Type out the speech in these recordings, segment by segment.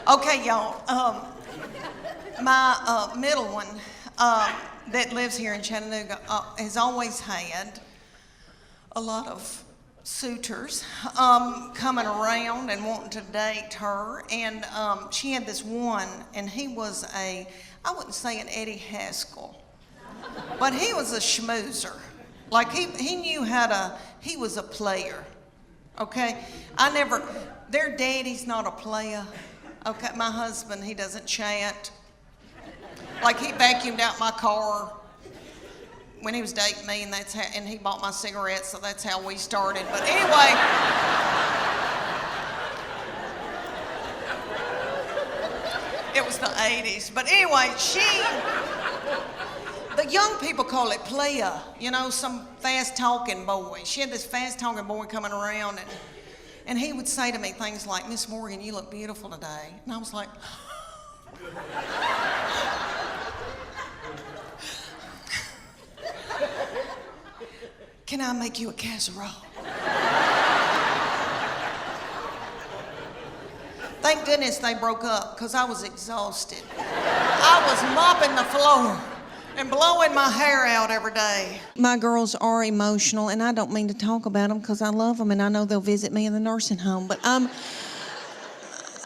Okay, y'all. My middle one that lives here in Chattanooga has always had a lot of suitors coming around and wanting to date her. And she had this one, and he was I wouldn't say an Eddie Haskell, but he was a schmoozer. Like he knew he was a player, okay? Their daddy's not a player, okay? My husband, he doesn't chat. Like he vacuumed out my car when he was dating me, and he bought my cigarettes, so that's how we started. But anyway, it was the 80s. But anyway, the young people call it player, some fast-talking boy. She had this fast-talking boy coming around, and he would say to me things like, "Miss Morgan, you look beautiful today." And I was like, "Can I make you a casserole?" Thank goodness they broke up, because I was exhausted. I was mopping the floor and blowing my hair out every day. My girls are emotional, and I don't mean to talk about them because I love them, and I know they'll visit me in the nursing home, but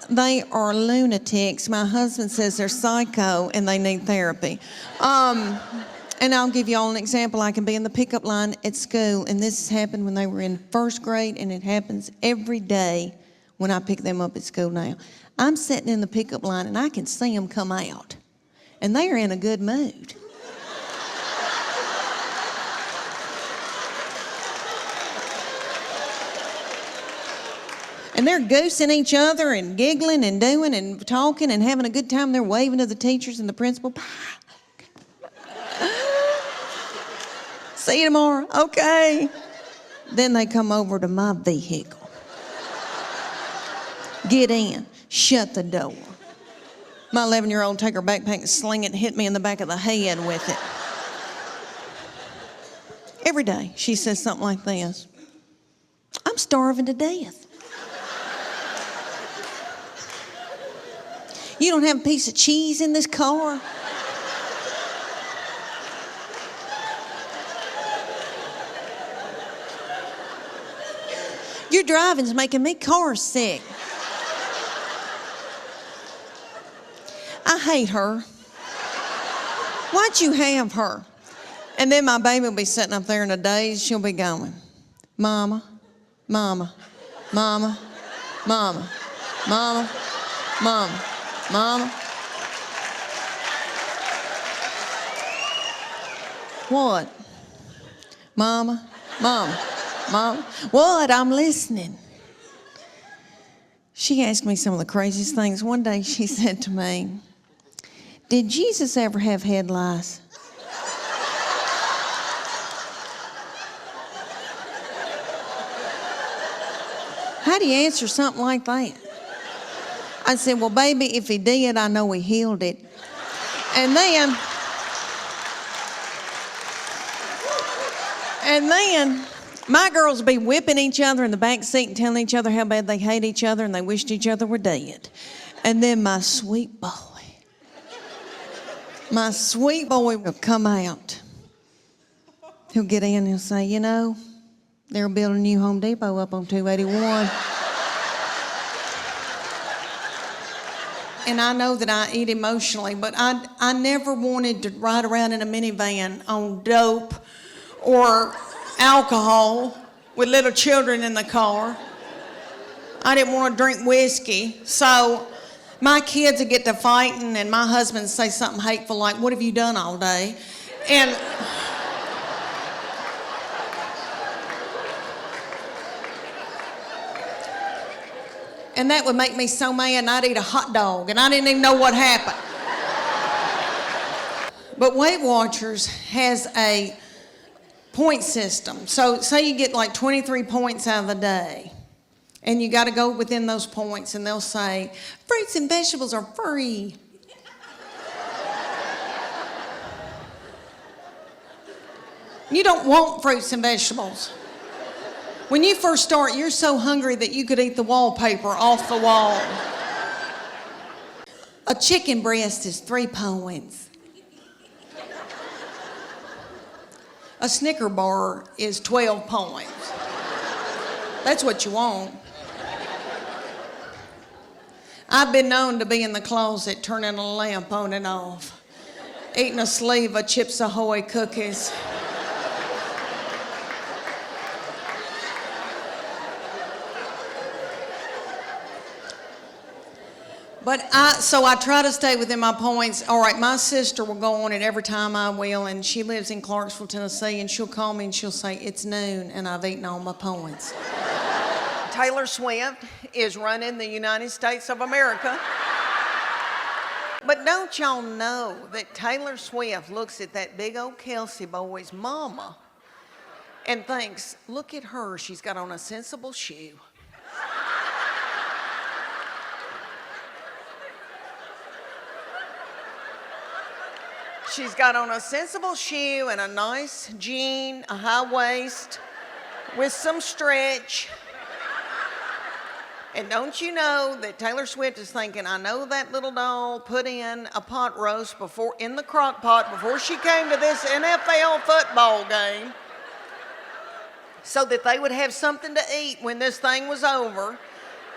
they are lunatics. My husband says they're psycho and they need therapy. And I'll give you all an example. I can be in the pickup line at school, and this happened when they were in first grade, and it happens every day when I pick them up at school now. I'm sitting in the pickup line, and I can see them come out, and they are in a good mood. And they're goosing each other and giggling and doing and talking and having a good time. They're waving to the teachers and the principal. See you tomorrow. Okay. Then they come over to my vehicle. Get in. Shut the door. My 11-year-old take her backpack and sling it and hit me in the back of the head with it. Every day she says something like this: "I'm starving to death. You don't have a piece of cheese in this car?" "Your driving's making me car sick." I hate her. Why'd you have her? And then my baby will be sitting up there in a daze. She'll be going, "Mama, mama, mama, mama, mama, mama, mama." "What?" "Mama, mama, mama." "What? I'm listening." She asked me some of the craziest things. One day she said to me, "Did Jesus ever have head lice?" How do you answer something like that? I said, "Well, baby, if he did, I know he healed it." And then my girls be whipping each other in the back seat and telling each other how bad they hate each other and they wished each other were dead. And then my sweet boy will come out. He'll get in and he'll say, "They're building a new Home Depot up on 281. And I know that I eat emotionally, but I never wanted to ride around in a minivan on dope or alcohol with little children in the car. I didn't want to drink whiskey. So my kids would get to fighting, and my husband would say something hateful like, "What have you done all day?" And that would make me so mad, and I'd eat a hot dog, and I didn't even know what happened. But Weight Watchers has a point system. So say you get like 23 points out of the day, and you got to go within those points, and they'll say, "Fruits and vegetables are free." You don't want fruits and vegetables. When you first start, you're so hungry that you could eat the wallpaper off the wall. A chicken breast is 3 points. A Snicker bar is 12 points. That's what you want. I've been known to be in the closet turning a lamp on and off, eating a sleeve of Chips Ahoy cookies. So I try to stay within my points. All right, my sister will go on it every time I will, and she lives in Clarksville, Tennessee, and she'll call me and she'll say, it's noon, and I've eaten all my points. Taylor Swift is running the United States of America. But don't y'all know that Taylor Swift looks at that big old Kelsey boy's mama and thinks, look at her, she's got on a sensible shoe. She's got on a sensible shoe and a nice jean, a high waist with some stretch. And don't you know that Taylor Swift is thinking, I know that little doll put in a pot roast in the crock pot before she came to this NFL football game so that they would have something to eat when this thing was over.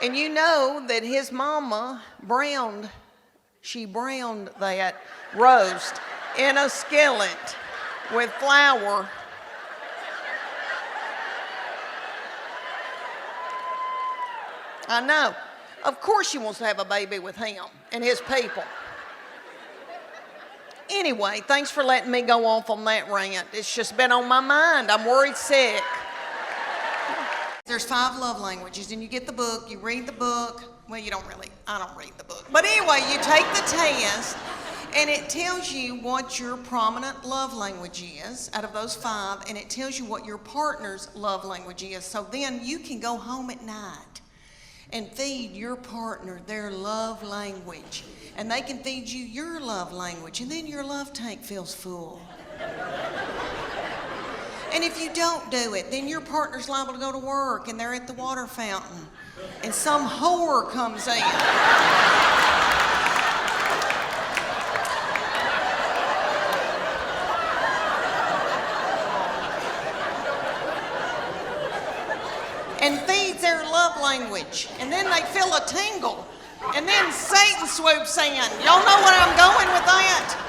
And you know that his mama browned that roast in a skillet with flour. I know. Of course she wants to have a baby with him and his people. Anyway, thanks for letting me go off on that rant. It's just been on my mind. I'm worried sick. There's 5 love languages, and you get the book, you read the book. Well, you don't really, I don't read the book. But anyway, you take the test, and it tells you what your prominent love language is out of those 5, and it tells you what your partner's love language is. So then you can go home at night and feed your partner their love language. And they can feed you your love language, and then your love tank feels full. And if you don't do it, then your partner's liable to go to work and they're at the water fountain and some whore comes in. And feeds their love language. And then they feel a tingle. And then Satan swoops in. Y'all know where I'm going with that?